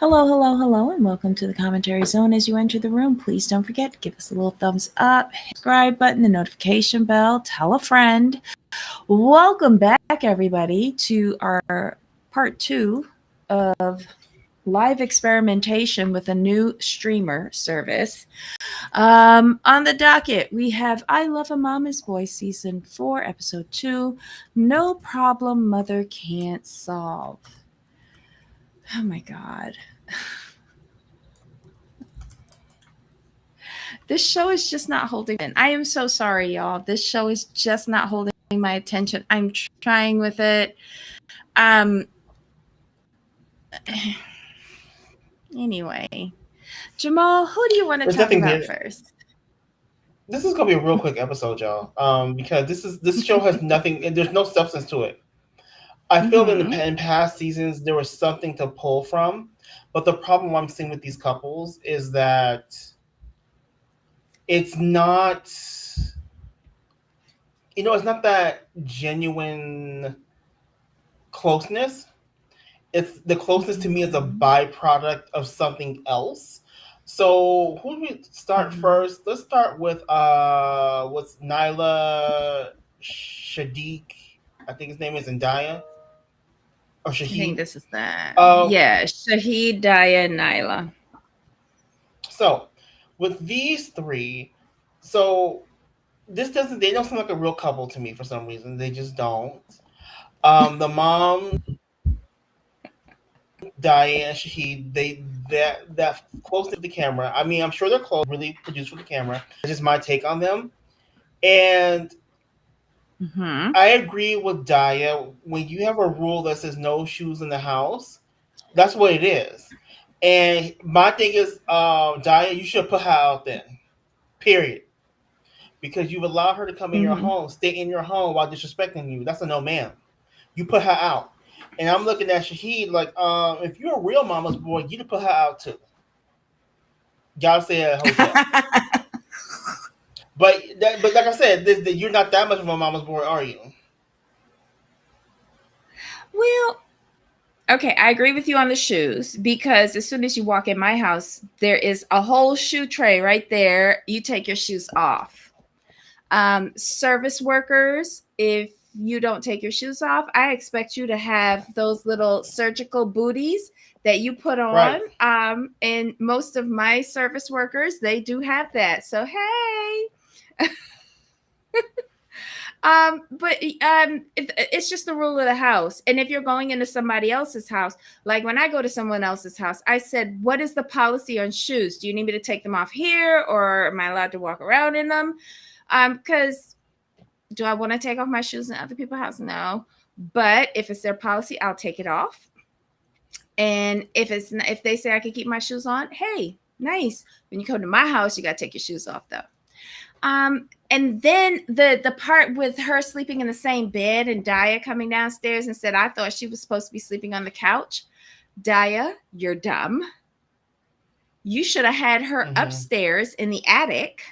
Hello, hello, hello, and welcome to the commentary zone. As you enter the room, please don't forget to give us a little thumbs up, hit the subscribe button, the notification bell, tell a friend. Welcome back, everybody, to our part two of live experimentation with a new streamer service. On the docket, we have I Love a Mama's Boy Season 4, Episode 2, No Problem Mother Can't Solve. Oh my God. This show is just not holding in. I am so sorry, y'all. This show is just not holding my attention. I'm trying with it. Um anyway. Jamal, who do you want to There's talk nothing about here. first? This is gonna be a real quick episode, y'all. Because this show has nothing, and there's no substance to it. I feel that Mm-hmm. in past seasons there was something to pull from, but the problem I'm seeing with these couples is that it's not, it's not that genuine closeness. It's the closeness to me is a Mm-hmm. byproduct of something else. So who do we start Mm-hmm. first? Let's start with what's Nyla Shadiq. I think his name is Zendaya or I think Shahid. this is that. Um, Yeah, Shahid, Daya, Nyla. so with these three, so this doesn't they don't sound like a real couple to me for some reason. They just don't. The mom, Diane, Shahid, that close to the camera. I mean, I'm sure they're close, really produced for the camera. That's just my take on them. And Mm-hmm. I agree with Daya. When you have a rule that says no shoes in the house, that's what it is. And my thing is, Daya, you should put her out then. Period. Because you've allowed her to come in your Mm-hmm. home, stay in your home while disrespecting you. That's a no, ma'am. You put her out. And I'm looking at Shahid like, if you're a real mama's boy, you'd put her out too. Y'all stay at a hotel. But like I said, you're not that much of a mama's boy, are you? Well, okay, I agree with you on the shoes because as soon as you walk in my house, there is a whole shoe tray right there. You take your shoes off. Service workers, if you don't take your shoes off, I expect you to have those little surgical booties that you put on. Right. And most of my service workers, they do have that. So, hey. It's just the rule of the house. And if you're going into somebody else's house, like when I go to someone else's house, I said, what is the policy on shoes? Do you need me to take them off here or am I allowed to walk around in them? Because do I want to take off my shoes in other people's house? No. But if it's their policy, I'll take it off. And if they say I can keep my shoes on, hey, nice. When you come to my house, you got to take your shoes off though. And then the part with her sleeping in the same bed and Daya coming downstairs and said, I thought she was supposed to be sleeping on the couch. Daya, you're dumb. You should have had her Mm-hmm. upstairs in the attic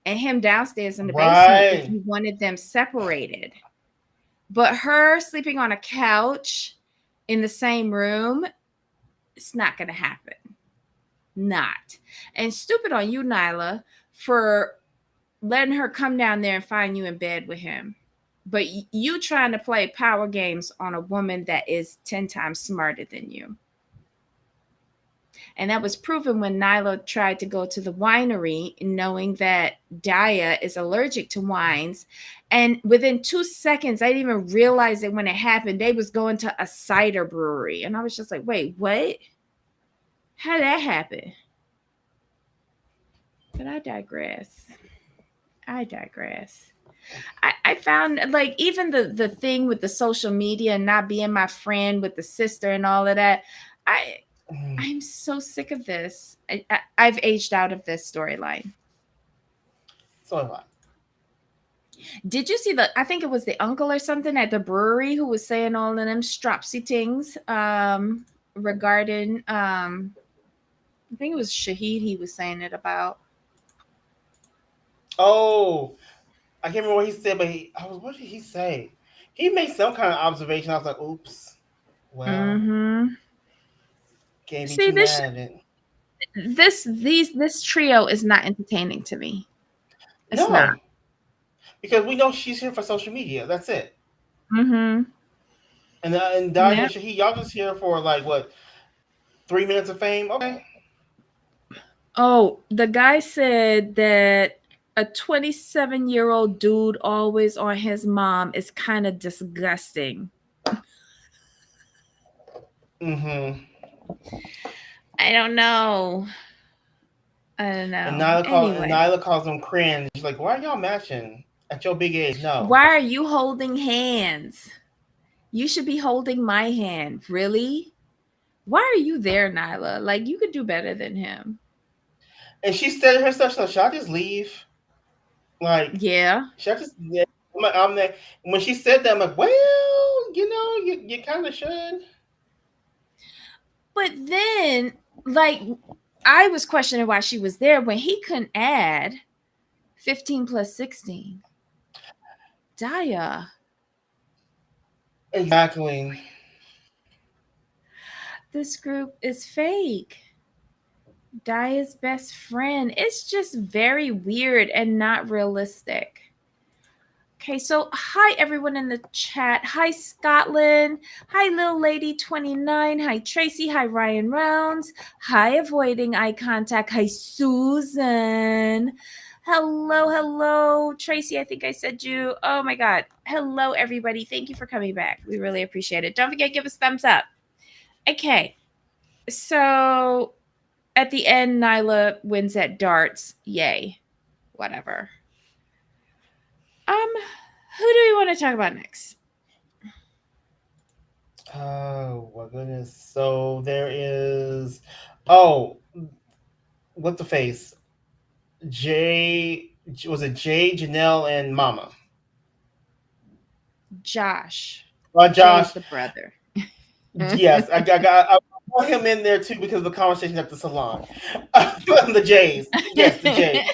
and him downstairs in the basement if Right. you wanted them separated. But her sleeping on a couch in the same room, it's not going to happen. Not. And stupid on you, Nyla, for letting her come down there and find you in bed with him. But you trying to play power games on a woman that is 10 times smarter than you. And that was proven when Nyla tried to go to the winery, knowing that Daya is allergic to wines. And within 2 seconds, I didn't even realize it when it happened. They was going to a cider brewery. And I was just like, wait, what? How did that happen? But I digress. I digress. I found like even the thing with the social media and not being my friend with the sister and all of that. I I'm so sick of this. I've aged out of this storyline. So am I. Did you see the? I think it was the uncle or something at the brewery who was saying all of them stropsy things regarding I think it was Shahid he was saying it about. Oh, I can't remember what he said, but what did he say? He made some kind of observation. I was like, oops. Well, Mm-hmm. Can't be See, too mad at it. this trio is not entertaining to me. It's not. No, because we know she's here for social media. That's it. Mm-hmm. And Dahi Yeah. and Shahid, y'all just here for like what 3 minutes of fame? Okay. Oh, the guy said that a 27-year-old dude always on his mom is kind of disgusting. Mm-hmm. I don't know. I don't And know. Anyway, Nyla calls them cringe. She's like, why are y'all matching at your big age? No. why are you holding hands? You should be holding my hand. Really? Why are you there, Nyla? Like, you could do better than him. And she said herself, so should I just leave? Like, Yeah. should I just? Yeah. I'm there. When she said that, I'm like, well, you kind of should. But then, like, I was questioning why she was there when he couldn't add 15 plus 16. Daya, Exactly. this group is fake. Daya's best friend. It's just very weird and not realistic. Okay, so hi everyone in the chat. Hi Scotland. Hi Lil Lady 29. Hi Tracy. Hi Ryan Rounds. Hi Avoiding Eye Contact. Hi Susan. Hello, hello. Tracy, I think I said you. Oh my God. Hello, everybody. Thank you for coming back. We really appreciate it. Don't forget, give us thumbs up. Okay, so at the end, Nyla wins at darts. Yay. Whatever. Who do we want to talk about next? Oh my goodness. So there is. Oh, what the face? Jay was it Jay, Janelle, and Mama? Josh. Jay Josh. is the brother. Yes, I put him in there too because of the conversation at the salon. The Jays, yes, the Jays,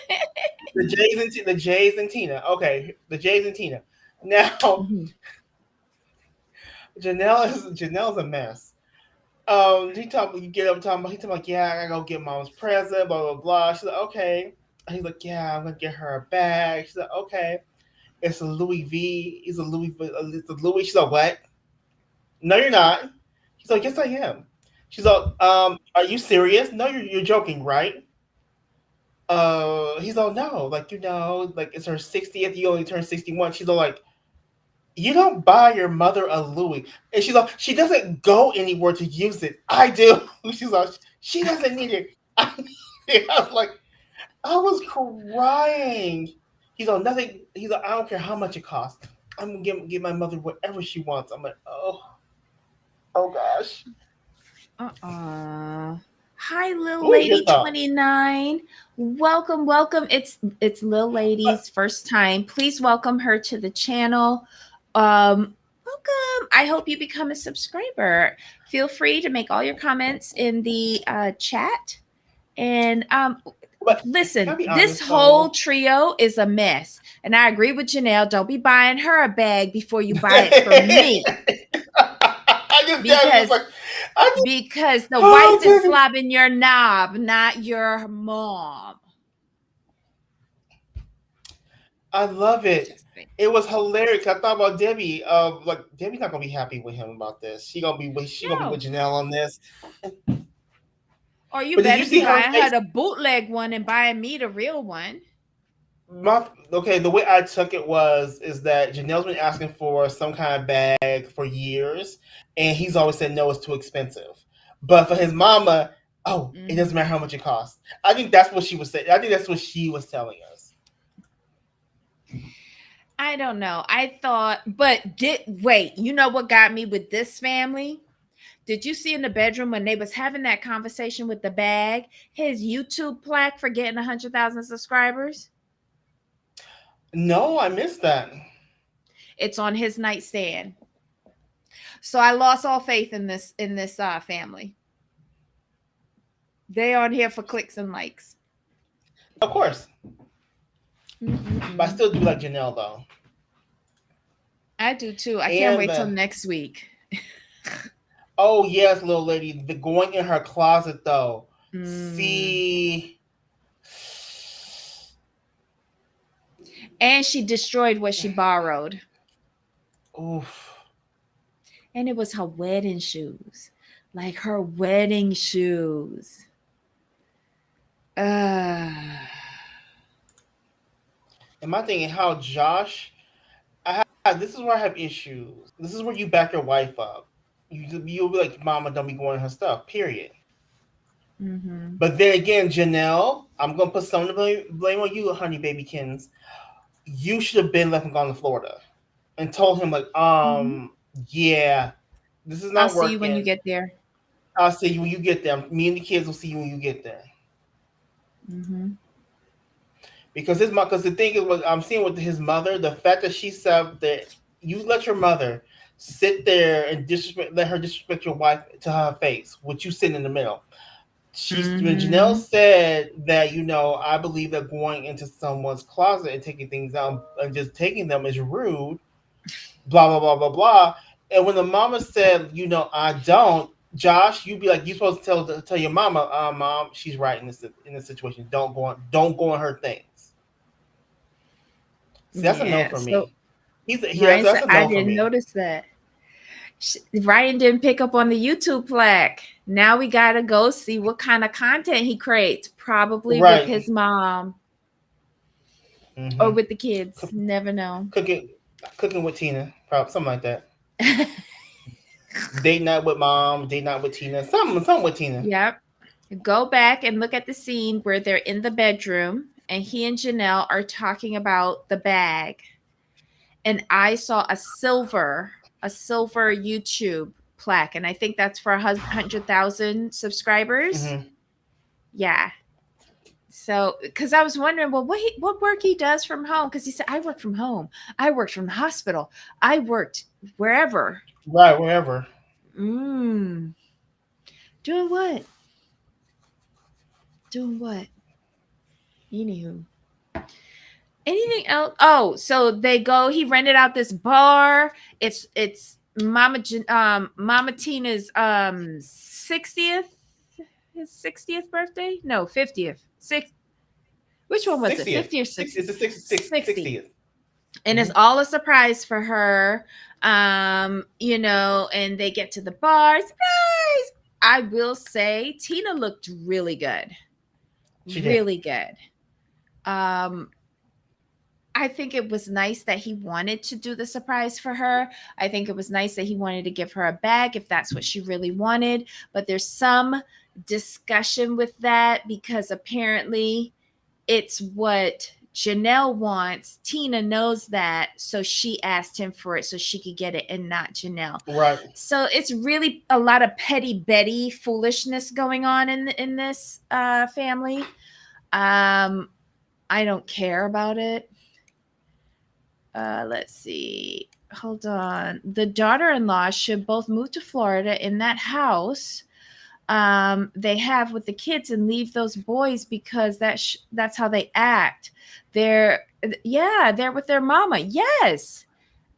the Jays and Tina. Okay, the Jays and Tina. Now Janelle's a mess. You get up talking about. He's talking like, yeah, I gotta go get mom's present, blah blah blah. She's like, okay. He's like, yeah, I'm gonna get her a bag. She's like, okay. It's a Louis V. It's a Louis. She's like, what? No, you're not. He's like, yes, I am. She's like, are you serious? No, you're joking, right? He's all, no, like, like it's her 60th. You only turned 61. She's all like, you don't buy your mother a Louis. And she's like, she doesn't go anywhere to use it. I do. She's like, she doesn't need it. I was like, I was crying. He's like, nothing. He's like, I don't care how much it costs. I'm gonna give my mother whatever she wants. I'm like, oh gosh. Hi, Lil What was your Lady thoughts? 29. Welcome, welcome. It's Lil Lady's first time. Please welcome her to the channel. Welcome. I hope you become a subscriber. Feel free to make all your comments in the chat. And But can I listen, be this honest whole though? trio is a mess. And I agree with Janelle. Don't be buying her a bag before you buy it for me. I just Debbie was Because like, I just because the oh wife is Debbie. slobbing your knob, not your mom. I love it. Just saying. It was hilarious. I thought about Debbie. Like Debbie's not gonna be happy with him about this. She gonna be with No. Janelle on this. Or you But did you better be see her buying her face? the bootleg one and buying me the real one. The way I took it is that Janelle's been asking for some kind of bag for years, and he's always said no, it's too expensive. But for his mama, oh, it doesn't matter how much it costs. I think that's what she was saying. I think that's what she was telling us. I don't know. I thought, but wait, you know what got me with this family? Did you see in the bedroom when they was having that conversation with the bag, his YouTube plaque for getting 100,000 subscribers? No, I missed that. It's on his nightstand. So I lost all faith in this family. They on here for clicks and likes. Of course. Mm-mm-mm. But I still do like Janelle though. I do too. I can't And wait till next week. Oh yes, little lady. The going in her closet though. Mm. See, And she destroyed what she borrowed. oof. And it was her wedding shoes. Like her wedding shoes. Uh, Am I thinking how Josh? This is where I have issues. This is where you back your wife up. You'll be like, Mama, don't be going her stuff. Period. mm-hmm. But then again, Janelle, I'm gonna put some of the blame on you, honey, babykins. You should have been left and gone to Florida and told him like, Mm-hmm. yeah, this is I'll not see you when you working. get there. I'll see you when you get there. Me and the kids will see you when you get there. Mm-hmm. Because the thing is, what I'm seeing with his mother, the fact that she said that you let your mother sit there and let her disrespect your wife to her face, with you sitting in the middle. When Janelle Mm-hmm. said that, I believe that going into someone's closet and taking things out and just taking them is rude, blah blah blah blah blah. And when the mama said, I don't, Josh, you'd be like, you supposed to tell your mama, mom, she's right in this situation. Don't go on her things. See, that's a no Yeah. for So me. Ryan That's said, a I no for didn't me. notice that. Ryan didn't pick up on the YouTube plaque. Now we got to go see what kind of content he creates, probably with Right. his mom or Mm-hmm. with the kids. Never know. Cooking, cooking with Tina, probably something like that. Date night with mom, date night with Tina, something with Tina. Yep. Go back and look at the scene where they're in the bedroom and he and Janelle are talking about the bag. And I saw a silver YouTube plaque. And I think that's for 100,000 subscribers. Mm-hmm. Yeah. So, because I was wondering, well, what work he does from home? Because he said, I work from home. I worked from the hospital. I worked wherever. Right, wherever. Mm. Doing what? Doing what? Anywho. Anything else? Oh, so they go. He rented out this bar. It's Mama Tina's 60th, his 60th birthday. No, 50th. Which one was it? 60th. 50 or Six. 60? It's the 60. 60th. And it's Mm-hmm. all a surprise for her. And they get to the bar. Surprise! I will say Tina looked really good. She did. Really good. Um, I think it was nice that he wanted to do the surprise for her. I think it was nice that he wanted to give her a bag if that's what she really wanted. But there's some discussion with that because apparently it's what Janelle wants. Tina knows that. So she asked him for it so she could get it and not Janelle. Right. So it's really a lot of petty Betty foolishness going on in this family. I don't care about it. Let's see. Hold on. The daughter-in-law should both move to Florida in that house they have with the kids and leave those boys because that's how they act. They're they're with their mama. Yes.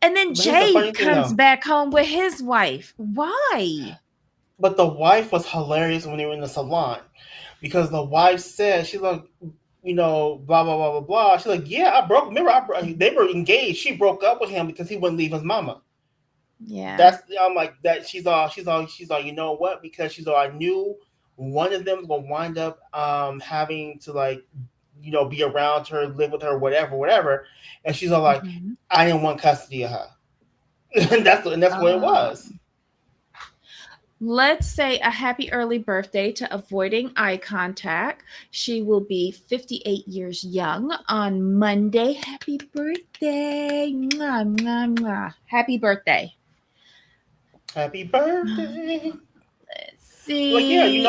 And then But here's the Jay funny thing comes though. back home with his wife. Why? But the wife was hilarious when they were in the salon because the wife said, she's like, blah blah blah blah blah. She's like, yeah, I broke. Remember, they were engaged. She broke up with him because he wouldn't leave his mama. Yeah. That's I'm like that. She's all. You know what? Because she's all. I knew one of them was gonna wind up having to like be around her, live with her, whatever. And she's all like, Mhm. I didn't want custody of her. And that's what it was. Um, let's say a happy early birthday to avoiding eye contact. She will be 58 years young on Monday. Happy birthday. Mwah, mwah, mwah. Happy birthday. Happy birthday. Let's Like yeah, see.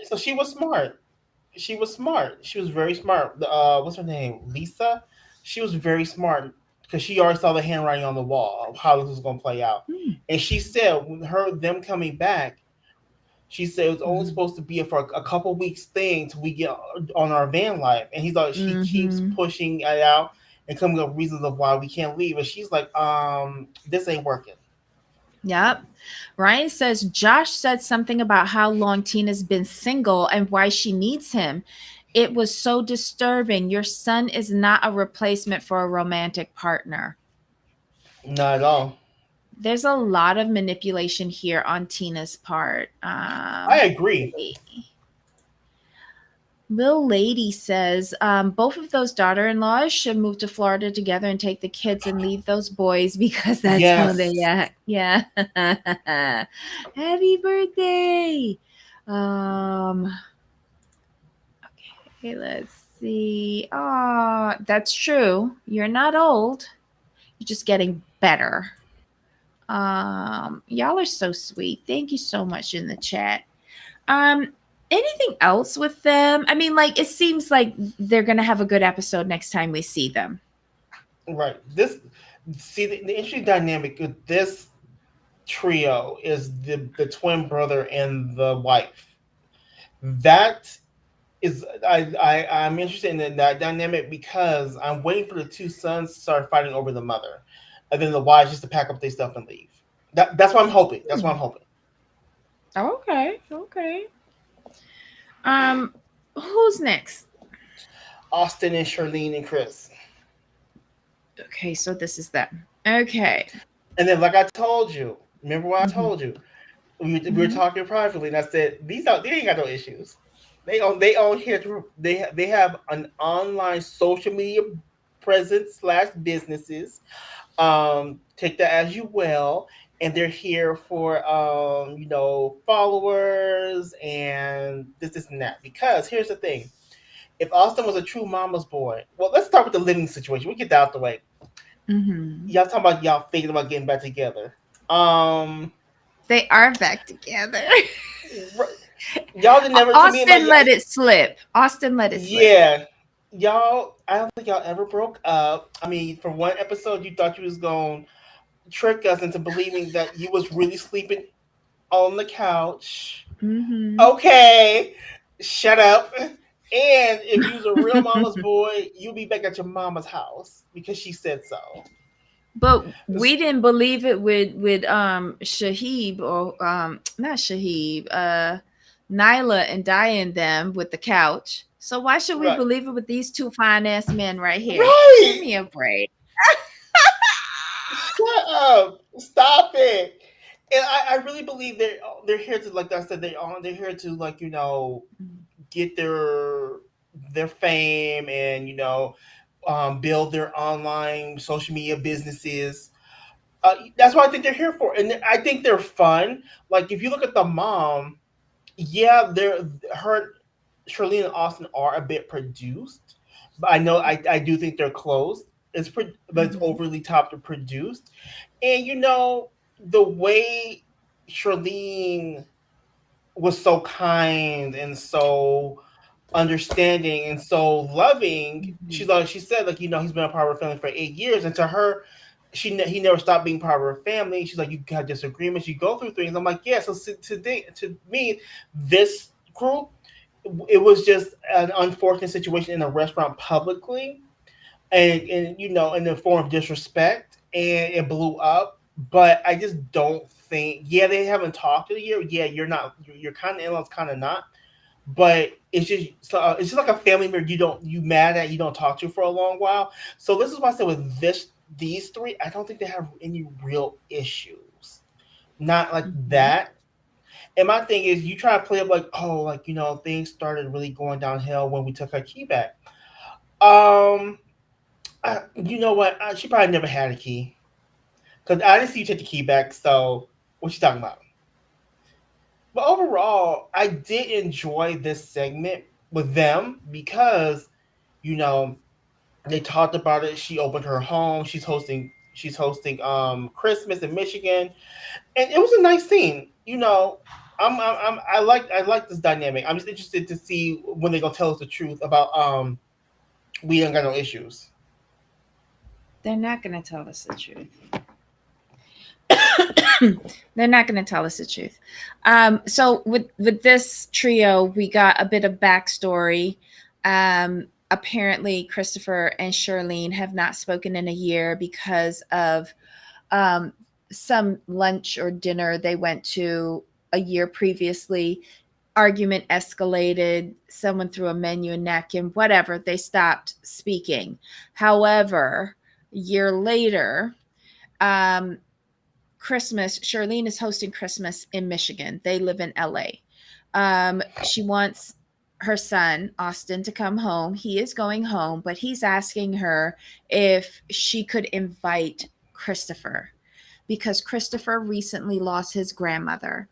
so she was smart. She was smart. She was very smart. What's her name? Lisa. She was very smart because she already saw the handwriting on the wall of how this was going to play out. Hmm. And she said, when them coming back, she said it was only Mhm. supposed to be for a couple weeks thing till we get on our van life. And he's like, she keeps Mhm. pushing it out and coming up with reasons of why we can't leave. And she's like, this ain't working. Yep. Ryan says Josh said something about how long Tina's been single and why she needs him. It was so disturbing. Your son is not a replacement for a romantic partner. Not at all. There's a lot of manipulation here on Tina's part. I agree. Lil Lady says both of those daughter-in-laws should move to Florida together and take the kids and leave those boys because that's how they Yes. act. Yeah. Happy birthday. Um, okay, let's see. Ah, that's true. You're not old. You're just getting better. Y'all are so sweet. Thank you so much in the chat. Um, Anything else with them? I mean, like it seems like they're gonna have a good episode next time we see them. Right. This see the interesting dynamic with this trio is the twin brother and the wife. That is I'm interested in that dynamic because I'm waiting for the two sons to start fighting over the mother, and then the wives just to pack up their stuff and leave. That's what I'm hoping. That's what I'm hoping. Okay, okay. Um, who's next? Austin and Charlene and Chris. Okay, so this is them. Okay. And then, like I told you, remember what I Mm-hmm. told you? We were Mm-hmm. talking privately, and I said they ain't got no issues. They own here. They have an online social media presence slash businesses. Take that as you will, and they're here for followers and this and that. Because here's the thing: if Austin was a true mama's boy, well, let's start with the living situation. We get that out the way. Mm-hmm. Y'all talking about y'all thinking about getting back together. Um, They are back together. y'all did never to me and my Austin let it slip. Austin let it slip. yeah. Y'all, I don't think y'all ever broke up. I mean, for one episode, you thought you was going to trick us into believing that you was really sleeping on the couch. Mm-hmm. Okay, shut up. And if you was a real mama's boy, you'll be back at your mama's house because she said so. But we didn't believe it with Shahid or not Shahid, Nyla and Diane them with the couch. So why should we Right. believe it with these two fine ass men right here? Give Right. me a break. Shut up. Stop it. And I really believe they're here to, like I said, they're here to, like, get their fame and build their online social media businesses. That's what I think they're here for, and I think they're fun. Like if you look at the mom, yeah, they're her Charlene and Austin are a bit produced, but I do think they're close. But it's Mm-hmm. overly top to produced, and the way Charlene was so kind and so understanding and so loving. Mm-hmm. She said, like, he's been a part of her family for 8 years, and to her, he never stopped being part of her family. She's like, you have disagreements, you go through things. I'm like, yeah. So to me, this group, it was just an unfortunate situation in a restaurant publicly, and in the form of disrespect, and it blew up. But I just don't think. Yeah, they haven't talked in a year. Yeah, you're not. You're kind of in-laws, kind of not, but it's just like a family member you mad at, you don't talk to for a long while. So this is why I said with these three, I don't think they have any real issues. Not like Mm-hmm. that. And my thing is, you try to play up like, oh, like things started really going downhill when we took her key back. Um, you know what? She probably never had a key because I didn't see you take the key back. So what you talking about? But overall, I did enjoy this segment with them because you know they talked about it. She opened her home. She's hosting Christmas in Michigan, and it was a nice scene. I like this dynamic. I'm just interested to see when they gonna tell us the truth about we ain't got no issues. They're not gonna tell us the truth. They're not going to tell us the truth. So with this trio, we got a bit of backstory. Apparently, Christopher and Charlene have not spoken in a year because of um, some lunch or dinner they went to a year previously. Argument escalated. Someone threw a menu, a napkin, whatever. They stopped speaking. However, a year later, um, Christmas, Charlene is hosting Christmas in Michigan. They live in LA. She wants her son, Austin, to come home. He is going home, but he's asking her if she could invite Christopher because Christopher recently lost his grandmother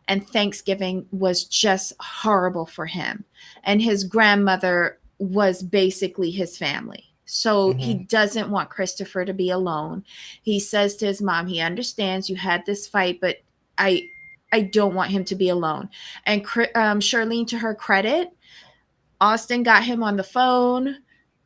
and Thanksgiving was just horrible for him. And his grandmother was basically his family. So he Hmm. doesn't want Christopher to be alone. He says to his mom, he understands you had this fight, but I I don't want him to be alone. And Charlene, to her credit, Austin got him on the phone.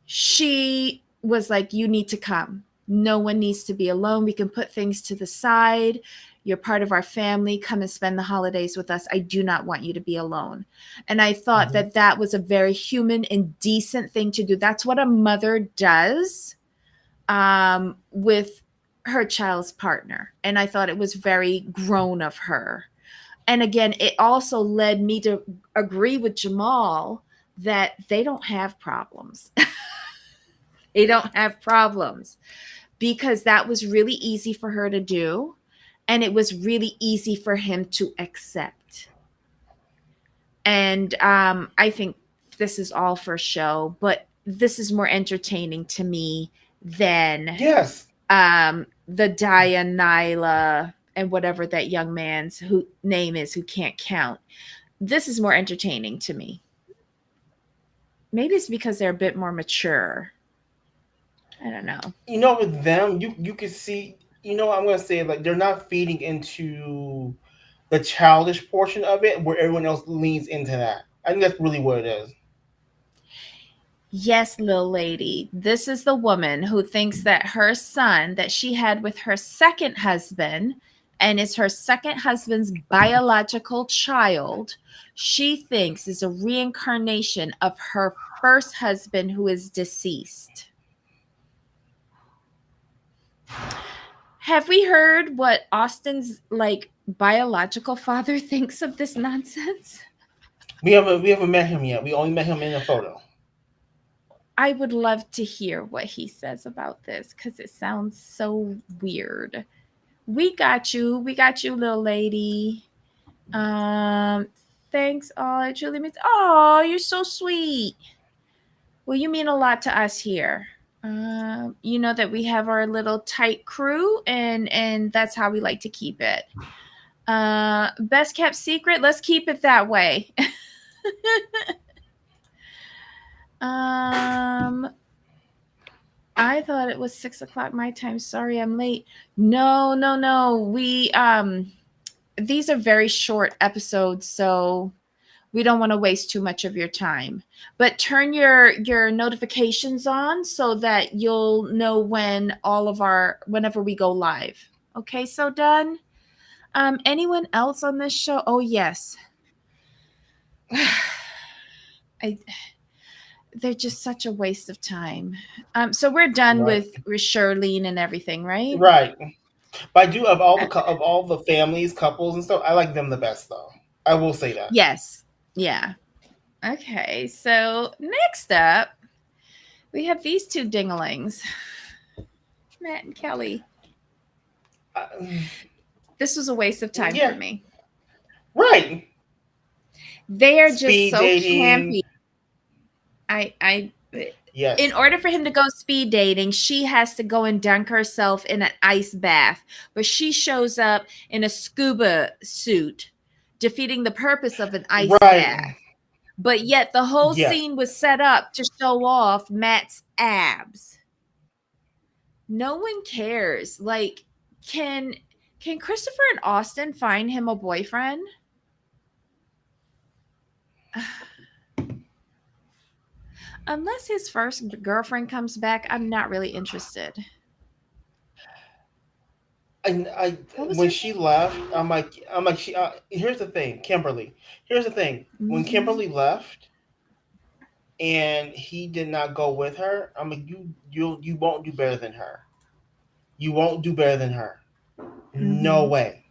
She was like, "You need to come. No one needs to be alone. We can put things to the side. You're part of our family. Come and spend the holidays with us. I do not want you to be alone." And I thought Hmm. that that was a very human and decent thing to do. That's what a mother does with her child's partner. And I thought it was very grown of her. And again, it also led me to agree with Jamal that they don't have problems. They don't have problems because that was really easy for her to do. And it was really easy for him to accept. And I think this is all for show, but this is more entertaining to me than Yes. the Dia Nyla and whatever that young man's who name is who can't count. This is more entertaining to me. Maybe it's because they're a bit more mature. I don't know. With them, you can see. I'm gonna say, like, they're not feeding into the childish portion of it, where everyone else leans into that. I think that's really what it is. Yes, little lady. This is the woman who thinks that her son that she had with her second husband and is her second husband's biological child, she thinks is a reincarnation of her first husband who is deceased. Have we heard what Austin's like biological father thinks of this nonsense? We haven't met him yet. We only met him in a photo. I would love to hear what he says about this because it sounds so weird. We got you. We got you, little lady. Um, thanks. Oh, it truly means. Oh, you're so sweet. Well, you mean a lot to us here. You know that we have our little tight crew, and that's how we like to keep it. Best kept secret. Let's keep it that way. um, I thought it was 6 o'clock my time. Sorry, I'm late. No, no, no. These are very short episodes, so we don't want to waste too much of your time. But turn your notifications on so that you'll know whenever we go live. Okay, so done. Anyone else on this show? Oh yes. I they're just such a waste of time. So we're done Right. with Charlene and everything, right? Right. But I do, of all Okay. of all the families, couples, and stuff. I like them the best, though. I will say that. Yes. Yeah. Okay. So next up, we have these two dinglings, Matt and Kelly. Uh, This was a waste of time for yeah. me. Right. They are just Speed so dating. campy. I in Yes. order for him to go speed dating, she has to go and dunk herself in an ice bath. But she shows up in a scuba suit, defeating the purpose of an ice Right. bath. But yet the whole Yes. scene was set up to show off Matt's abs. No one cares. Like, can can Christopher and Austin find him a boyfriend? Unless his first girlfriend comes back, I'm not really interested. I What was when her she left, I'm like she. Here's the thing, Kimberly. Here's the thing. When name? Kimberly left and he did not go with her, I'm like, you won't do better than her. You won't do better than her. No Mm-hmm. way.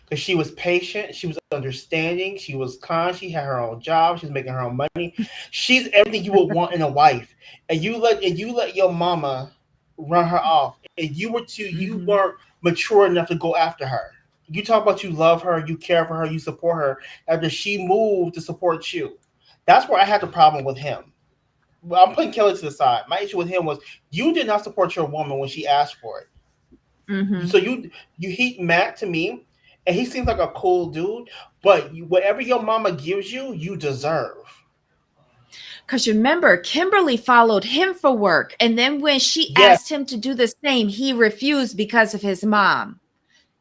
Because she was patient, she was understanding, she was kind, she had her own job, she was making her own money. She's everything you would want in a wife. And you let your mama run her off. And you Mm-hmm. weren't mature enough to go after her. You talk about you love her, you care for her, you support her after she moved to support you. That's where I had the problem with him. Well, I'm putting Kelly to the side. My issue with him was you did not support your woman when she asked for it. Mm-hmm. So you heat Matt to me, and he seems like a cool dude. But whatever your mama gives you, you deserve. Because remember, Kimberly followed him for work. And then when she Yes, asked him to do the same, he refused because of his mom.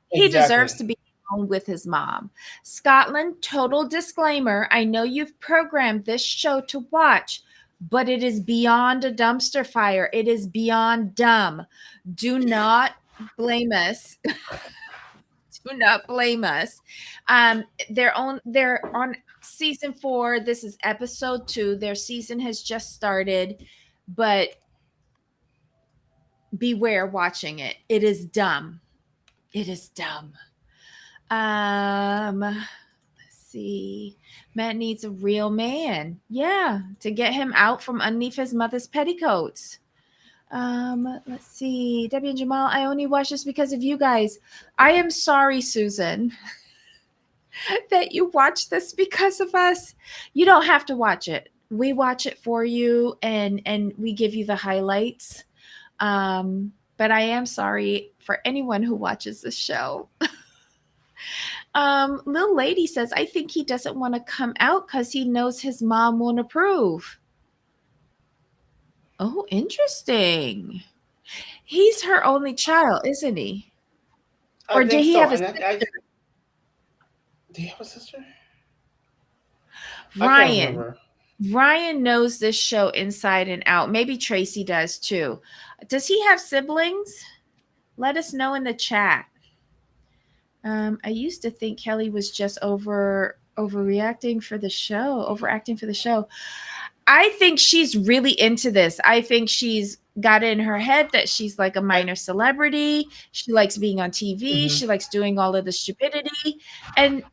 He deserves exactly. to be alone with his mom. Scotland, total disclaimer. I know you've programmed this show to watch, but it is beyond a dumpster fire. It is beyond dumb. Do not blame us. Do not blame us. They're on season 4. This is episode 2. Their season has just started, but beware watching it. It is dumb. It is dumb. Let's see. Matt needs a real man. Yeah, to get him out from underneath his mother's petticoats. Let's see. Debbie and Jamal, I only watch this because of you guys. I am sorry, Susan, that you watch this because of us. You don't have to watch it. We watch it for you and we give you the highlights. But I am sorry for anyone who watches this show. Lil Lady says, I think he doesn't want to come out because he knows his mom won't approve. Oh, interesting. He's her only child, isn't he? I Or did think he so. have a And sister? do you have a sister? I can't Ryan. remember. Ryan knows this show inside and out. Maybe Tracy does too. Does he have siblings? Let us know in the chat. I used to think Kelly was just overreacting for the show, overacting for the show. I think she's really into this. I think she's got it in her head that she's like a I, minor celebrity. She likes being on TV. mhm. She likes doing all of the stupidity. And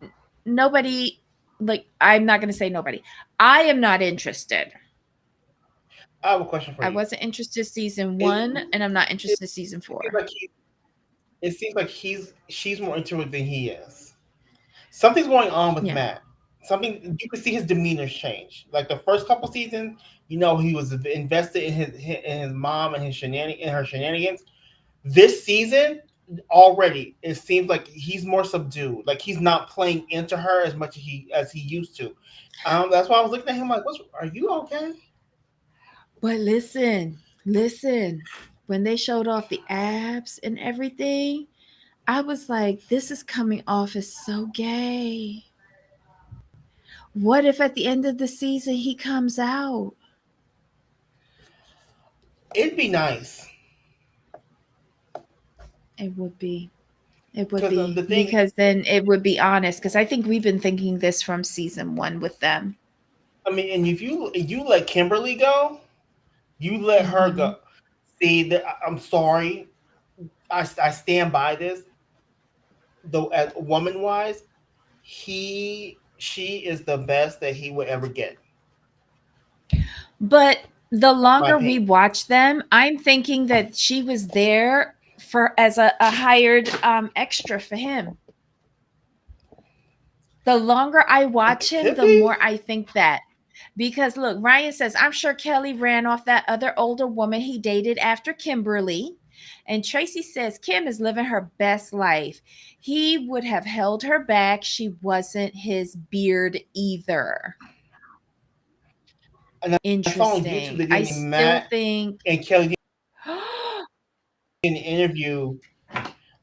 nobody, like, I'm not going to say nobody. I am not interested. I have a question for I you. wasn't interested season It, 1, and I'm not it, interested season it seems 4. like she's more into it than he is. Something's going on with Yeah. Matt. Something you could see his demeanor change. Like the first couple seasons, he was invested in his mom and her shenanigans. This season, already it seems like he's more subdued. Like he's not playing into her as much as he used to. That's why I was looking at him like, Are you okay?" But listen. When they showed off the abs and everything, I was like, this is coming off as so gay. What if at the end of the season he comes out? It'd be nice It would be. It would because be. the thing. Because then it would be honest. Because I think we've been thinking this from season 1 with them. I mean, and if you let Kimberly go, you let her Mm-hmm. go. See, I'm sorry. I stand by this. Though, as woman wise, she is the best that he would ever get. But the That's my longer we opinion. watch them, I'm thinking that she was there for as a hired extra for him. The longer I It watch him, could the be. more I think that. Because look, Ryan says, I'm sure Kelly ran off that other older woman he dated after Kimberly. And Tracy says, Kim is living her best life. He would have held her back. She wasn't his beard either. And I saw on YouTube Interesting. they I did still Matt think, and Kelly did an interview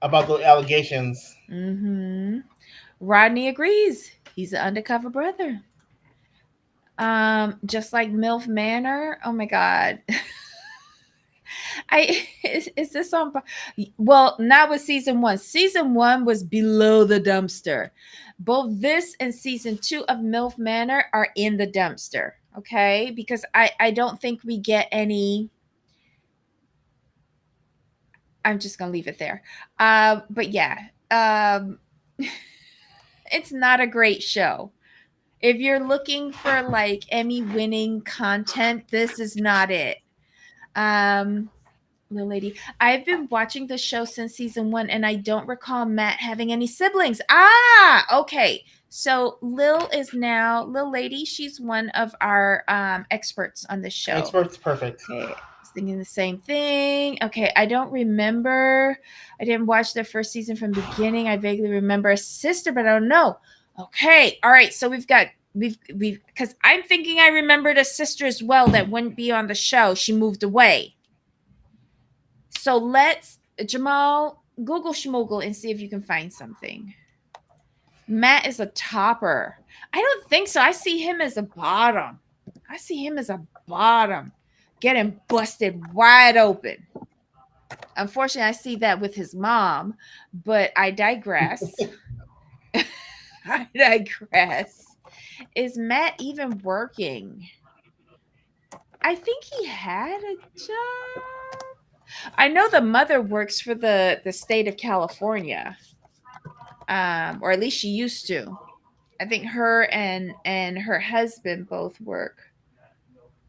about the allegations. mm-hmm. Rodney agrees. He's an undercover brother. Just like MILF Manor. Oh my God. Is this on? Well, not with season 1. Season 1 was below the dumpster. Both this and season 2 of MILF Manor are in the dumpster. Okay, because I don't think we get any. I'm just gonna leave it there. But yeah, um, it's not a great show. If you're looking for like Emmy winning content, this is not it. Um, Little lady, I've been watching the show since season one, and I don't recall Matt having any siblings. Ah, okay. So Lil Lady. She's one of our experts on this show. Experts, perfect. Okay, I was thinking the same thing. Okay, I don't remember. I didn't watch the first season from the beginning. I vaguely remember a sister, but I don't know. Okay, all right. So we've because I'm thinking I remembered a sister as well that wouldn't be on the show. She moved away. So let's Jamal Google Schmoogle and see if you can find something. Matt is a topper. I don't think so. I see him as a bottom. I see him as a bottom, getting busted wide open. Unfortunately, I see that with his mom, but I digress. I digress. Is Matt even working? I think he had a job. I know the mother works for the state of California, or at least she used to. I think her and her husband both work.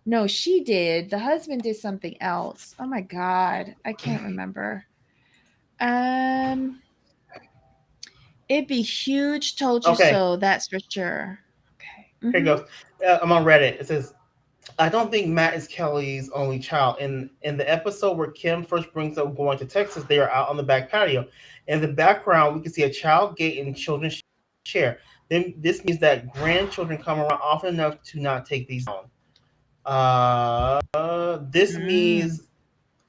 No, she did. The husband did something else. Oh my god, I can't remember. Um, it'd be huge. Told you Okay, so. That's for sure. Okay. here Mm-hmm. goes. I'm on Reddit. It says, I don't think Matt is Kelly's only child. In the episode where Kim first brings up going to Texas, they are out on the back patio. In the background, we can see a child gate and children share. Then this means that grandchildren come around often enough to not take these down. This Mm. means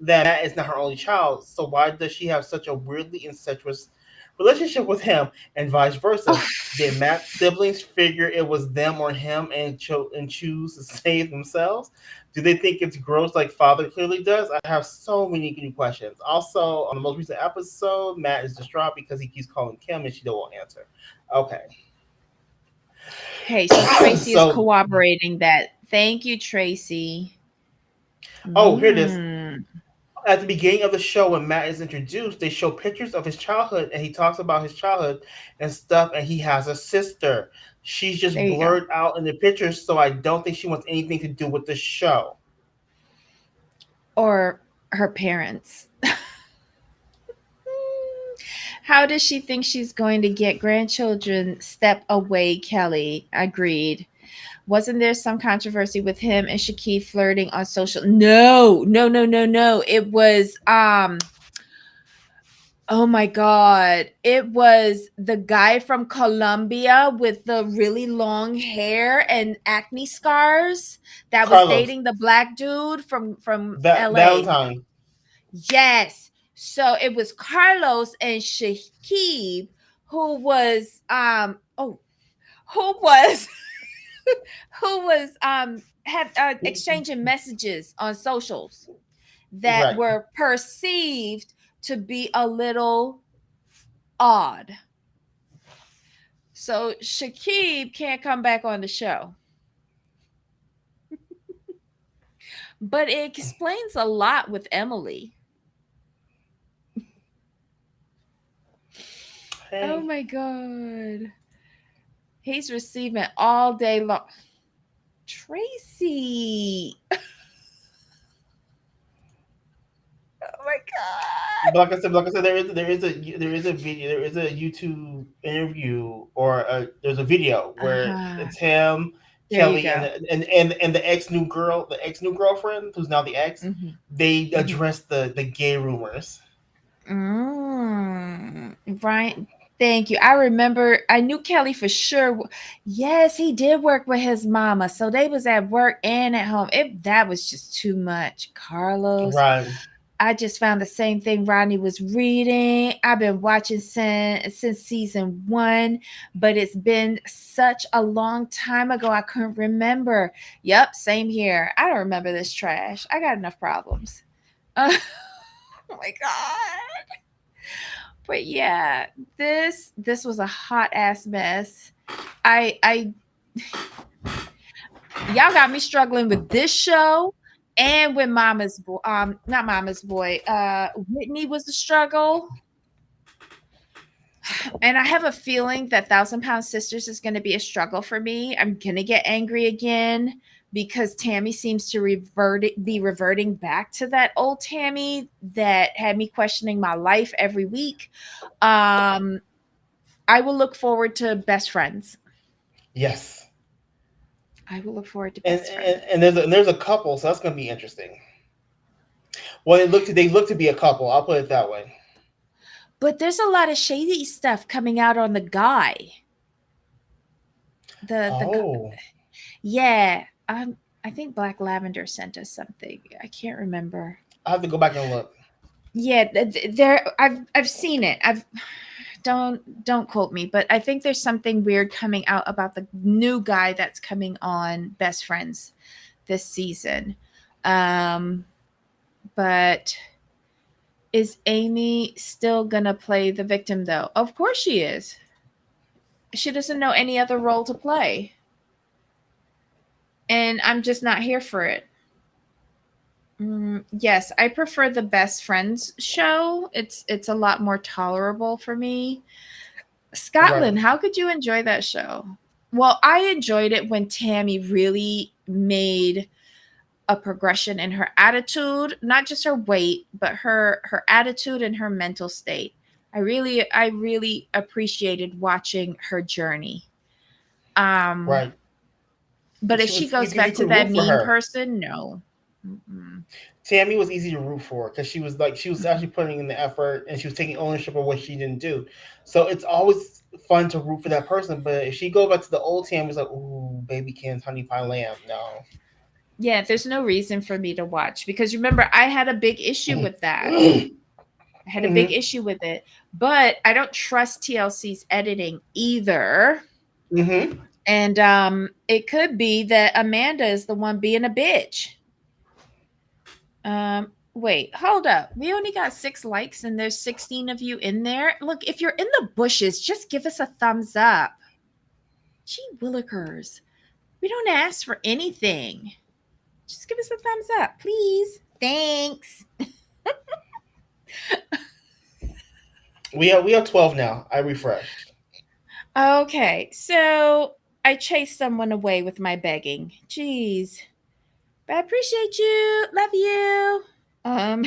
that Matt is not her only child. So why does she have such a weirdly incestuous relationship with him, and vice versa? Did Matt's siblings figure it was them or him and choose to save themselves? Do they think it's gross like father clearly does? I have so many new questions. Also, on the most recent episode, Matt is distraught because he keeps calling Kim and she don't want to answer. Okay. Okay, so Tracy is So, corroborating that. Thank you, Tracy. oh, here it is. Mm, At the beginning of the show, when Matt is introduced, they show pictures of his childhood and he talks about his childhood and stuff, and he has a sister. She's just there you go. blurred out in the pictures, so I don't think she wants anything to do with the show. Or her parents. How does she think she's going to get grandchildren? Step away, Kelly. Agreed. Wasn't there some controversy with him and Shahid flirting on social? No, no, no, no, no. It was oh my god. It was the guy from Colombia with the really long hair and acne scars that was Carlos, dating the black dude from LA. Valentine, Yes. So it was Carlos and Shahid who was who was who was had exchanging messages on socials that right? were perceived to be a little odd. So Shakib can't come back on the show. But it explains a lot with Emily. Oh Hey, my god. He's receiving all day long. Tracy. Oh my god. but like I said, there is a video, there is a YouTube interview, or there's a video where Uh-huh. it's him, There you Kelly, and go. the ex new girlfriend, who's now the ex. Hmm. They Hmm. address the gay rumors. Right. Thank you. I remember I knew Kelly for sure. Yes, he did work with his mama. So they was at work and at home. It that was just too much. Carlos, Right. I just found the same thing Rodney was reading. I've been watching since season one, but it's been such a long time ago. I couldn't remember. Yep, same here. I don't remember this trash. I got enough problems. Oh my god. But yeah, this was a hot ass mess. I y'all got me struggling with this show And when Mama's boy, not Mama's boy, Whitney was a struggle. And I have a feeling that Thousand Pound Sisters is going to be a struggle for me. I'm going to get angry again because Tammy seems to be reverting back to that old Tammy that had me questioning my life every week. Um, I will look forward to Best Friends. Yes. I will look forward to And Best Friends. there's a couple, so that's gonna be interesting. Well, they look to be a couple. I'll put it that way. But there's a lot of shady stuff coming out on the guy. The Oh, yeah. I think Black Lavender sent us something. I can't remember. I have to go back and look. Yeah, there. I've seen it. I've don't quote me, but I think there's something weird coming out about the new guy that's coming on Best Friends this season. Um, but is Amy still gonna play the victim though? Of course she is. She doesn't know any other role to play. And I'm just not here for it. Yes, I prefer the Best Friends show. It's a lot more tolerable for me. Right, Scotland, how could you enjoy that show? Well, I enjoyed it when Tammy really made a progression in her attitude, not just her weight, but her attitude and her mental state. I really appreciated watching her journey. Um, right. but if She she was goes you back to could that root for mean her. person, no. Mm-mm. Tammy was easy to root for because she was actually putting in the effort and she was taking ownership of what she didn't do. So it's always fun to root for that person. But if she goes back to the old Tammy, it's like, ooh, baby cans, honey pie lamb. No. Yeah, there's no reason for me to watch because remember, I had a big issue with that. I had a big Mm-hmm. issue with it, but I don't trust TLC's editing either. Mm-hmm. And it could be that Amanda is the one being a bitch. Wait, hold up. We only got 6 likes and there's 16 of you in there. Look, if you're in the bushes, just give us a thumbs up. Gee willikers. We don't ask for anything. Just give us a thumbs up, please. Thanks. We have 12 now. I refreshed. Okay, so I chased someone away with my begging. Jeez. But I appreciate you. Love you. Um,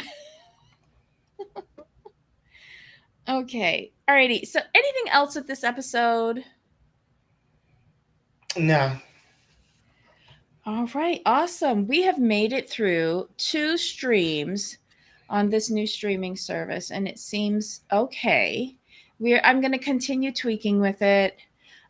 okay. Alrighty. So anything else with this episode? Nah. All right, awesome. We have made it through 2 streams on this new streaming service, and it seems okay. I'm going to continue tweaking with it.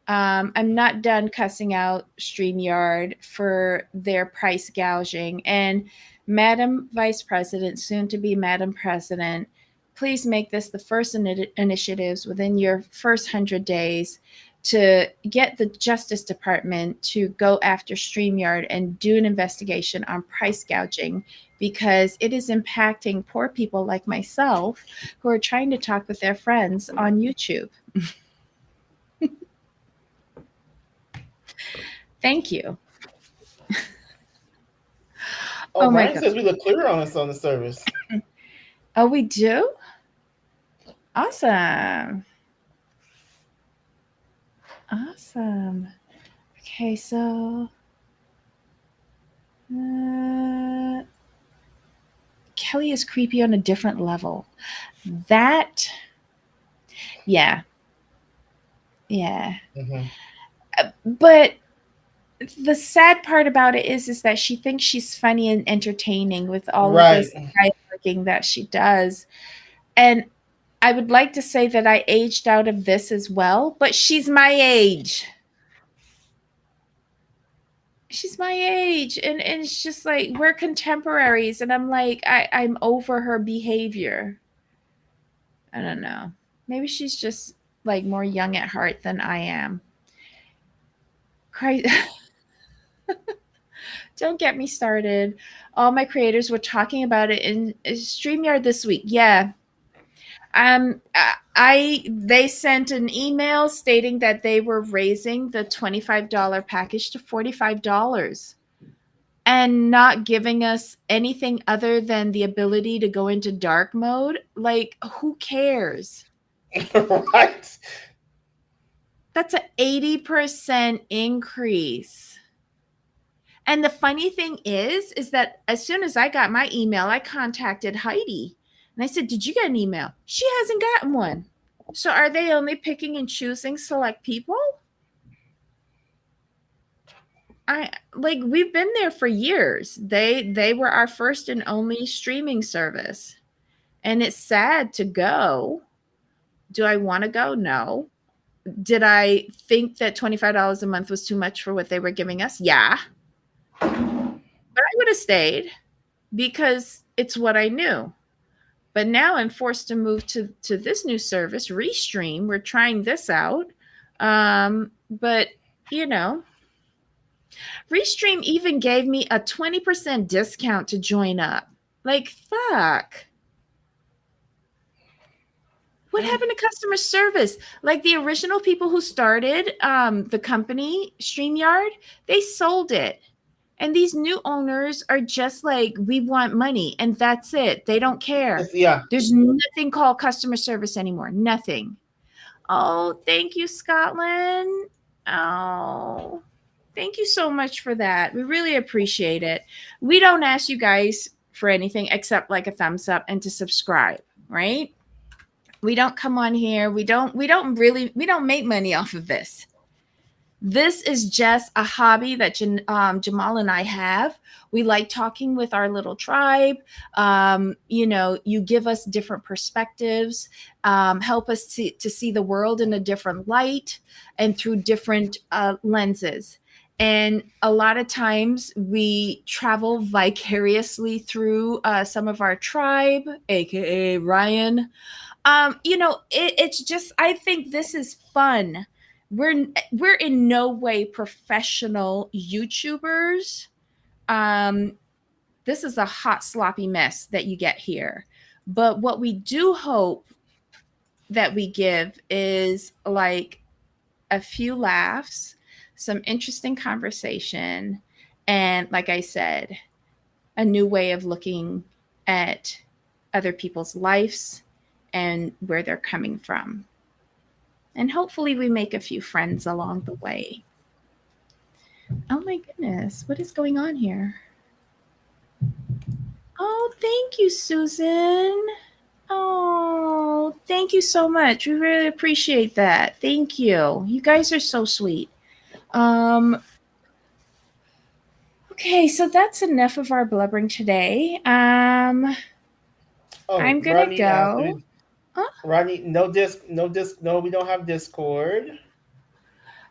I'm not done cussing out StreamYard for their price gouging. And Madam Vice President, soon to be Madam President, please make this the first initiatives within your first 100 days to get the Justice Department to go after StreamYard and do an investigation on price gouging because it is impacting poor people like myself who are trying to talk with their friends on YouTube. Thank you. Oh, Oh my Brian God. says we look clear on us on the service. Oh, we do? Awesome. Awesome. Okay, so Kelly is creepy on a different level. That, yeah, yeah. Mm-hmm. But the sad part about it is that she thinks she's funny and entertaining with all of Right. this working that she does. And I would like to say that I aged out of this as well, but she's my age. She's my age. And it's just like we're contemporaries. And I'm like, I'm over her behavior. I don't know. Maybe she's just like more young at heart than I am. Christ. Don't get me started. All my creators were talking about it in StreamYard this week. Yeah. They sent an email stating that they were raising the $25 package to $45. and not giving us anything other than the ability to go into dark mode. Like, who cares? Right. That's an 80% increase. And the funny thing is that as soon as I got my email, I contacted Heidi and I said, "Did you get an email?" She hasn't gotten one. So are they only picking and choosing select people? I like we've been there for years. They were our first and only streaming service. And it's sad to go. Do I want to go? No. Did I think that $25 a month was too much for what they were giving us? Yeah. But I would have stayed because it's what I knew. But now I'm forced to move to this new service, Restream. We're trying this out. But you know, Restream even gave me a 20% discount to join up. Like, fuck. What happened to customer service? Like the original people who started the company, StreamYard, they sold it. And these new owners are just like, we want money, and that's it. They don't care. Yeah. There's nothing called customer service anymore. Nothing. Oh, thank you, Scotland. Oh, thank you so much for that. We really appreciate it. We don't ask you guys for anything except like a thumbs up and to subscribe, right? We don't come on here. We don't make money off of this. This is just a hobby that Jamal and I have. We like talking with our little tribe. You give us different perspectives, help us to see the world in a different light and through different lenses. And a lot of times we travel vicariously through some of our tribe, aka Ryan. It's just, I think this is fun. We're in no way professional YouTubers. This is a hot sloppy mess that you get here. But what we do hope that we give is like a few laughs, some interesting conversation, and like I said, a new way of looking at other people's lives and where they're coming from. And hopefully we make a few friends along the way. Oh my goodness, what is going on here? Oh, thank you, Susan. Oh, thank you so much. We really appreciate that. Thank you. You guys are so sweet. Okay, so that's enough of our blubbering today. Oh, I'm gonna Rodney asked. go. Huh? Rodney, no, we don't have Discord.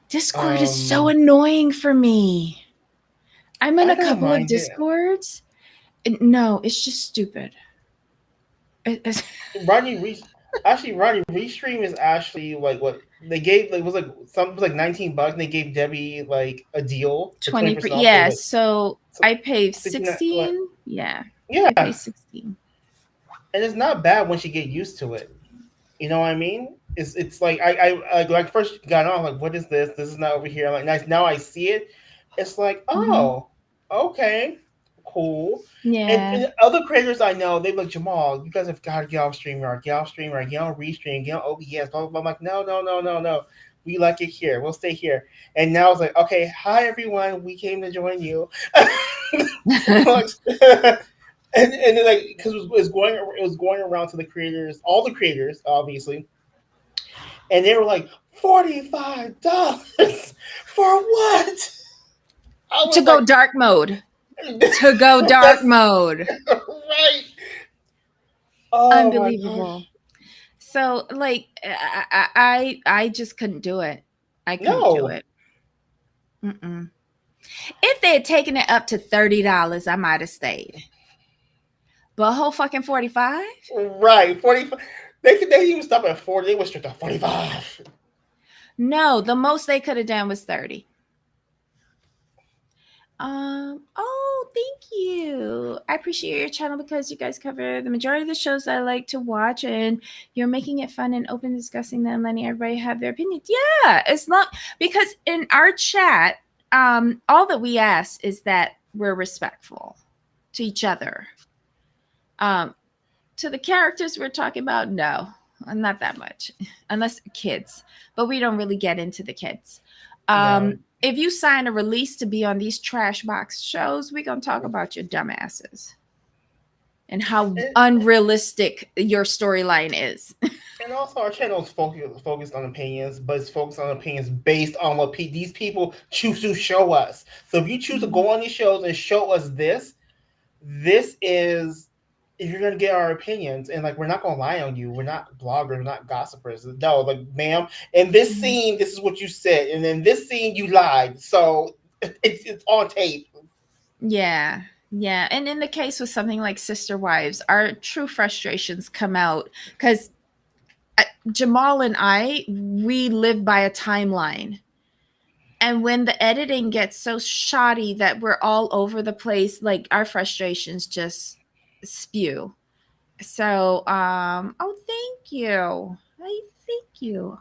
Discord is so annoying for me. I'm in I a don't couple of mind it. Discords. No, it's just stupid. Rodney Restream is actually like what they gave. Like, it was like $19. And they gave Debbie like a deal for 20 20% off. yeah, Like, so I pay 69. Like, 16. Yeah. I pay yeah, 16. and it's not bad once you get used to it. You know what I mean? It's like like first got on like, what is this? This is not over here. Like now I see it. It's like, Mm-hmm. oh, okay, cool. Yeah. And other creators I know, they like, Jamal, you guys have got to get off StreamYard, get on Restream, get on OBS. Blah, blah, blah. I'm like, no. We like it here. We'll stay here. And now it's like, okay, hi everyone. We came to join you. And then, like, because it was going around to the creators, all the creators, obviously, and they were like, $45 for what? I To was go like, dark mode. To go dark mode. right. Oh my Unbelievable. gosh. So like I just couldn't do it. I couldn't do No. it. Mm-mm. If they had taken it up to $30, I might have stayed. But a whole fucking 45? Right. 45. They even stop at 40. They went straight to 45. No, the most they could have done was 30. Oh, thank you. I appreciate your channel because you guys cover the majority of the shows that I like to watch, and you're making it fun and open discussing them, letting everybody have their opinions. Yeah, it's not because in our chat, all that we ask is that we're respectful to each other. Um, to the characters we're talking about, no, not that much, unless kids. But we don't really get into the kids. No. If you sign a release to be on these trash box shows, we're gonna talk about your dumbasses and how And, unrealistic your storyline is. and also, our channel is focused on opinions, but it's focused on opinions based on what these people choose to show us. So if you choose to go on these shows and show us this is if you're gonna get our opinions, and like we're not gonna lie on you. We're not bloggers, we're not gossipers. No, like ma'am, in this scene, this is what you said, and in this scene, you lied. So it's on tape. Yeah. Yeah. And in the case with something like Sister Wives, our true frustrations come out because Jamal and I, we live by a timeline. And when the editing gets so shoddy that we're all over the place, like our frustrations just spew. So, oh, thank you. Thank you.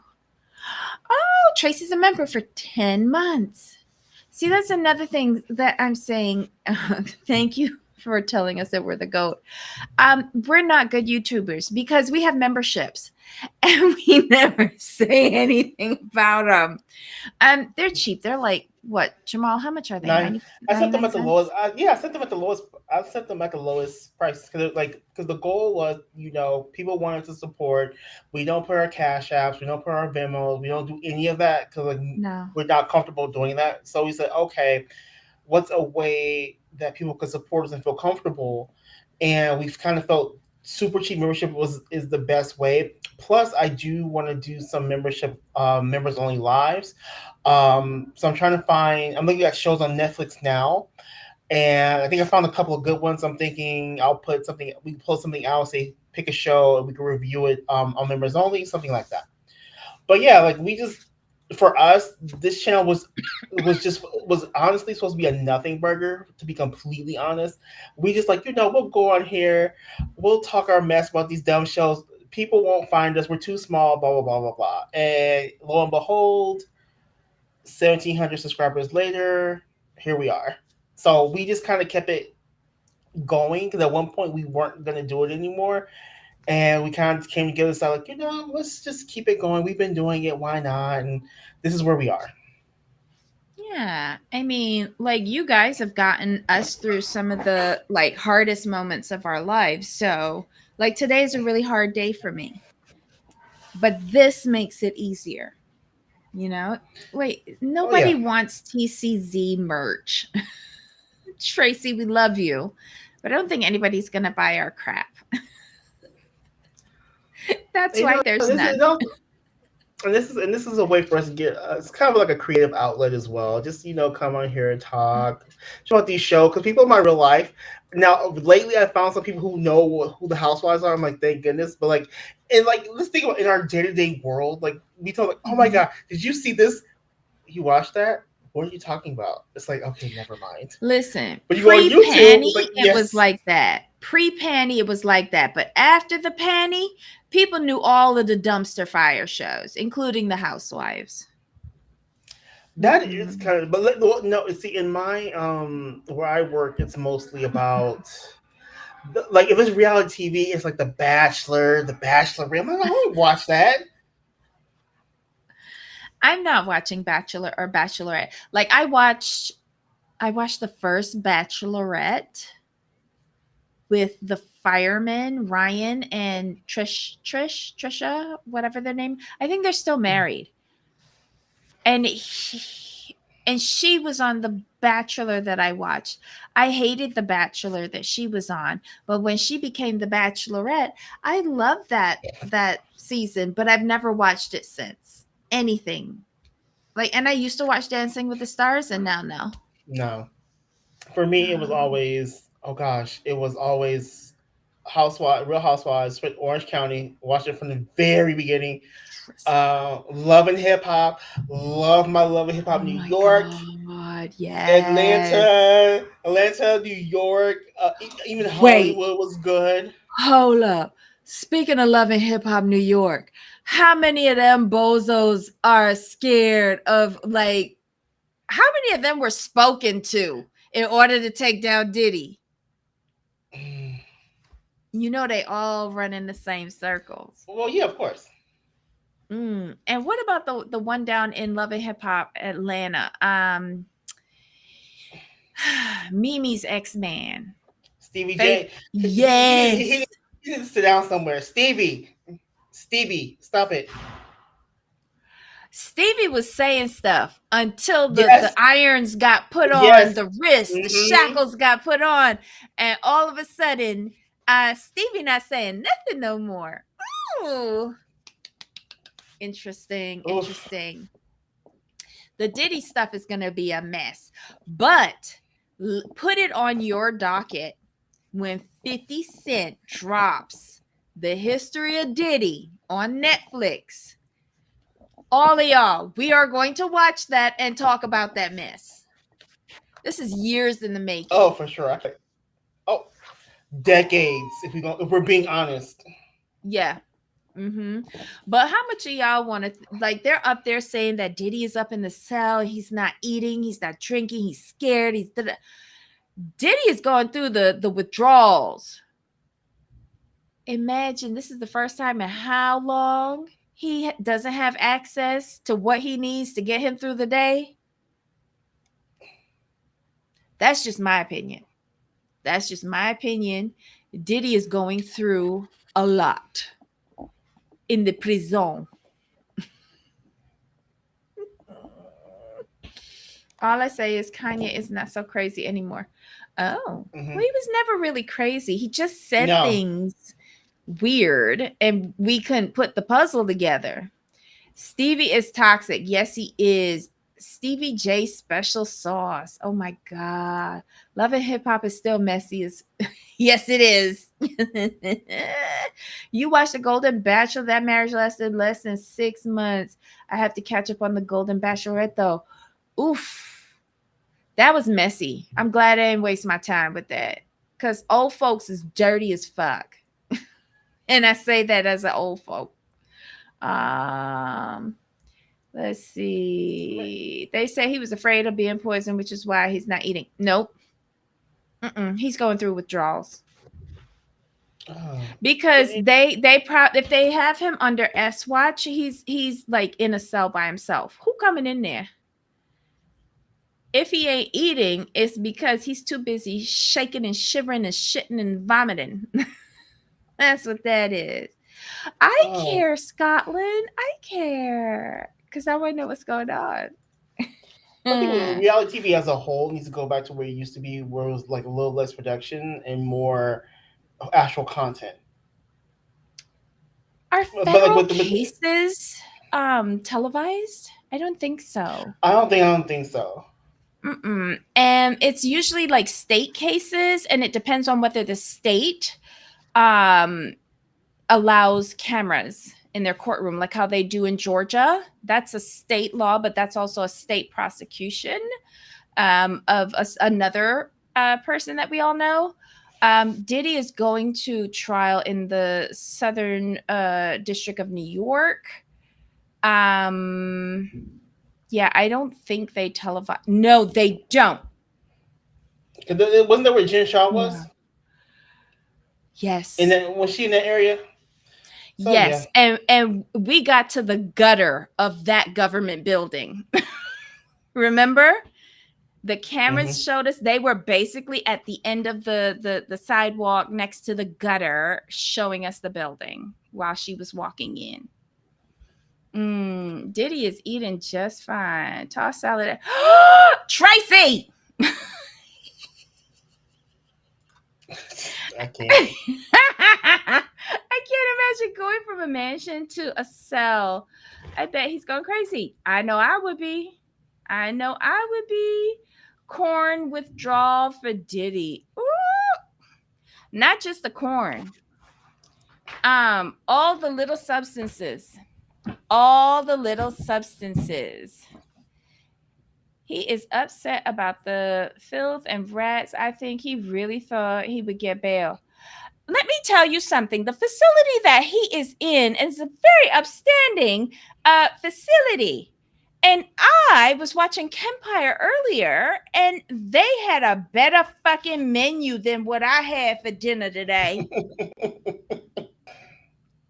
Oh, Tracy's a member for 10 months. See, that's another thing that I'm saying. Thank you for telling us that we're the GOAT. We're not good YouTubers because we have memberships and we never say anything about them. They're cheap. They're like, what, Jamal? How much are they? Nine. I set them 99 at the lowest. cents? Yeah, I set them at the lowest. I set them at the lowest price because the goal was, people wanted to support. We don't put our cash apps. We don't put our Venmos. We don't do any of that because No. we're not comfortable doing that. So we said, okay, what's a way that people could support us and feel comfortable? And we've kind of felt super cheap membership is the best way. Plus, I do want to do some membership, members only lives. So I'm trying to find. I'm looking at shows on Netflix now, and I think I found a couple of good ones. I'm thinking I'll put something. We can pull something out, say pick a show, and we can review it on members only, something like that. But yeah, like we just for us, this channel was honestly supposed to be a nothing burger. To be completely honest, we just we'll go on here, we'll talk our mess about these dumb shows. People won't find us. We're too small. Blah blah blah blah blah. And lo and behold, 1,700 subscribers later, here we are. So we just kind of kept it going because at one point we weren't going to do it anymore. And we kind of came together and said, let's just keep it going. We've been doing it. Why not? And this is where we are. Yeah. I mean, like you guys have gotten us through some of the like hardest moments of our lives. So, like today is a really hard day for me. But this makes it easier. You know? Wait, Oh, nobody yeah. wants TCZ merch. Tracy, we love you. But I don't think anybody's going to buy our crap. That's why there's This none. is also, and this is a way for us to get. It's kind of like a creative outlet as well. Just come on here and talk, show about these shows because people in my real life. Now, lately, I found some people who know who the housewives are. I'm like, thank goodness. But let's think about in our day to day world. Like, we talk oh my god, did you see this? You watched that? What are you talking about? It's like, okay, never mind. Listen, But you go on YouTube, pre-panty, it's like, it was yes. like that. Pre-panty, it was like that. But after the panty, people knew all of the dumpster fire shows, including the Housewives. That is kind of, but no. See, in my where I work, it's mostly about like if it's reality TV, it's like The Bachelor, The Bachelorette. I'm like, I don't watch that. I'm not watching Bachelor or Bachelorette. Like I watched the first Bachelorette with the firemen, Ryan and Trisha, whatever their name. I think they're still married. And she was on the Bachelor that I watched. I hated the Bachelor that she was on, but when she became the Bachelorette, I loved that season, but I've never watched it since. Anything. Like, and I used to watch Dancing with the Stars and now no. No, for me, it was always oh gosh, it was always Housewives, Real Housewives, Orange County. Watched it from the very beginning. Love and Hip Hop, love my Love and Hip Oh Hop, New my York. god, yes. Atlanta, New York, even Wait, Hollywood was good. hold up. Speaking of Love and Hip Hop New York, how many of them bozos are scared of like how many of them were spoken to in order to take down Diddy. Mm. You know they all run in the same circles. Well, yeah, of course. And what about the one down in Love and Hip Hop Atlanta? Mimi's ex-man. Stevie Faith. J. Yes. He needs to sit down somewhere. Stevie, stop it. Stevie was saying stuff until the Yes, irons got put on, yes. the wrists, the Mm-hmm. shackles got put on, and all of a sudden, Stevie not saying nothing no more. Ooh, interesting, Oof. interesting. The Diddy stuff is gonna be a mess, but put it on your docket when 50 Cent drops The History of Diddy on Netflix. All of y'all, we are going to watch that and talk about that mess. This is years in the Oh, making. for sure. Oh, decades. If we're being honest. Yeah. But how much of y'all want to like? They're up there saying that Diddy is up in the cell. He's not eating. He's not drinking. He's scared. Diddy is going through the withdrawals. Imagine this is the first time in how long he doesn't have access to what he needs to get him through the day. That's just my opinion. That's just my opinion. Diddy is going through a lot in the prison. All I say is Kanye is not so crazy anymore. Oh, well, Mm-hmm. he was never really crazy. He just said No. things weird and we couldn't put the puzzle together. Stevie is toxic. Yes, he is. Stevie J special sauce. Oh my God. Love and hip hop is still messy as yes, it is. You watched the Golden Bachelor. That marriage lasted less than 6 months. I have to catch up on the Golden Bachelorette though. Oof. That was messy. I'm glad I didn't waste my time with that. Because old folks is dirty as fuck. And I say that as an old folk. Um, let's see. They say he was afraid of being poisoned, which is why he's not eating. Nope. He's going through withdrawals Oh. because if they have him under S watch, he's like in a cell by himself. Who coming in there? If he ain't eating, it's because he's too busy shaking and shivering and shitting and vomiting. That's what that is. I Oh. care, Scotland. I care because I want to know what's going on. I think reality TV as a whole needs to go back to where it used to be, where it was like a little less production and more actual content. Are But like federal with cases televised? I don't think so. I don't think so. And it's usually like state cases, and it depends on whether the state um allows cameras in their courtroom, like how they do in Georgia. That's a state law, but that's also a state prosecution of another person that we all know. Diddy is going to trial in the Southern District of New York. Yeah, I don't think they televise. No, they don't. Wasn't that where Jen Shaw was? No. And Yes. then was she in that area? So yeah. Yes, and we got to the gutter of that government building. Remember? The Mm-hmm. cameras showed us they were basically at the end of the sidewalk next to the gutter, showing us the building while she was walking in. Diddy is eating just fine. Toss salad. Tracy. I can't. I can't imagine going from a mansion to a cell. I bet he's going crazy. I know I would be. I know I would be. Corn withdrawal for Diddy. Ooh. Not just the corn. All the little substances. All the little substances. He is upset about the filth and rats. I think he really thought he would get bail. Let me tell you something. The facility that he is in is a very upstanding facility. And I was watching Kempire earlier, and they had a better fucking menu than what I had for dinner today.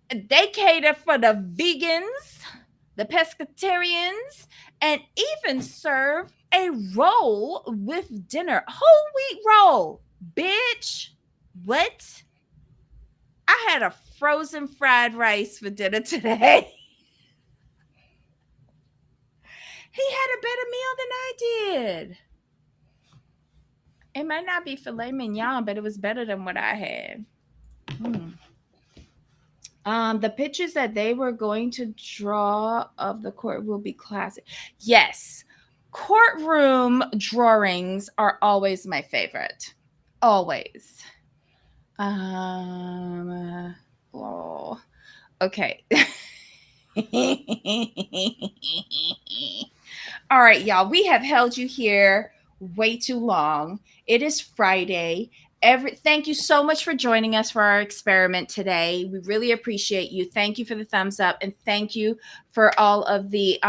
They cater for the vegans, the pescatarians, and even serve a roll with dinner. Whole wheat roll, bitch. What? I had a frozen fried rice for dinner today. He had a better meal than I did. It might not be filet mignon, but it was better than what I had. The pictures that they were going to draw of the court will be classic. Yes, courtroom drawings are always my favorite. Always. Oh, okay. All right, y'all. We have held you here way too long. It is Friday. Thank you so much for joining us for our experiment today. We really appreciate you. Thank you for the thumbs up, and thank you for all of the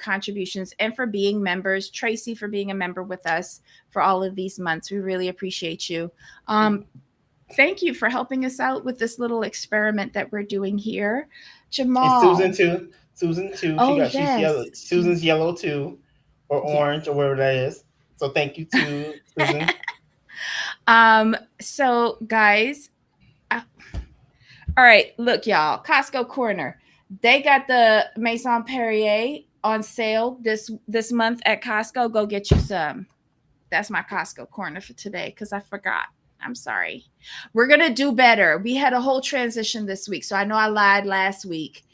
contributions, and for being members. Tracy, for being a member with us for all of these months. We really appreciate you. Thank you for helping us out with this little experiment that we're doing here. And Jamal. Susan too. Susan too. Oh, She's yellow. yes. Susan's yellow too, or orange, Yes. or whatever that is. So thank you to Susan. So guys, all right, look, y'all, Costco Corner. They got the Maison Perrier on sale this month at Costco. Go get you some. That's my Costco Corner for today, because I forgot. I'm sorry. We're gonna do better. We had a whole transition this week, so I know I lied last week.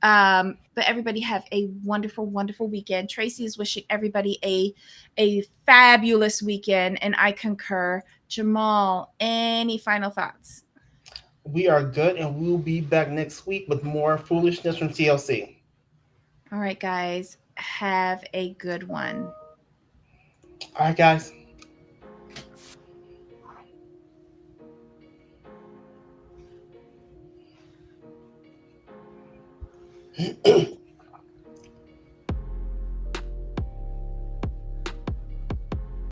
But everybody have a wonderful, wonderful weekend. Tracy is wishing everybody a fabulous weekend, and I concur. Jamal, any final thoughts? We are good, and we'll be back next week with more foolishness from TLC. All right, guys, have a good one. All right, guys.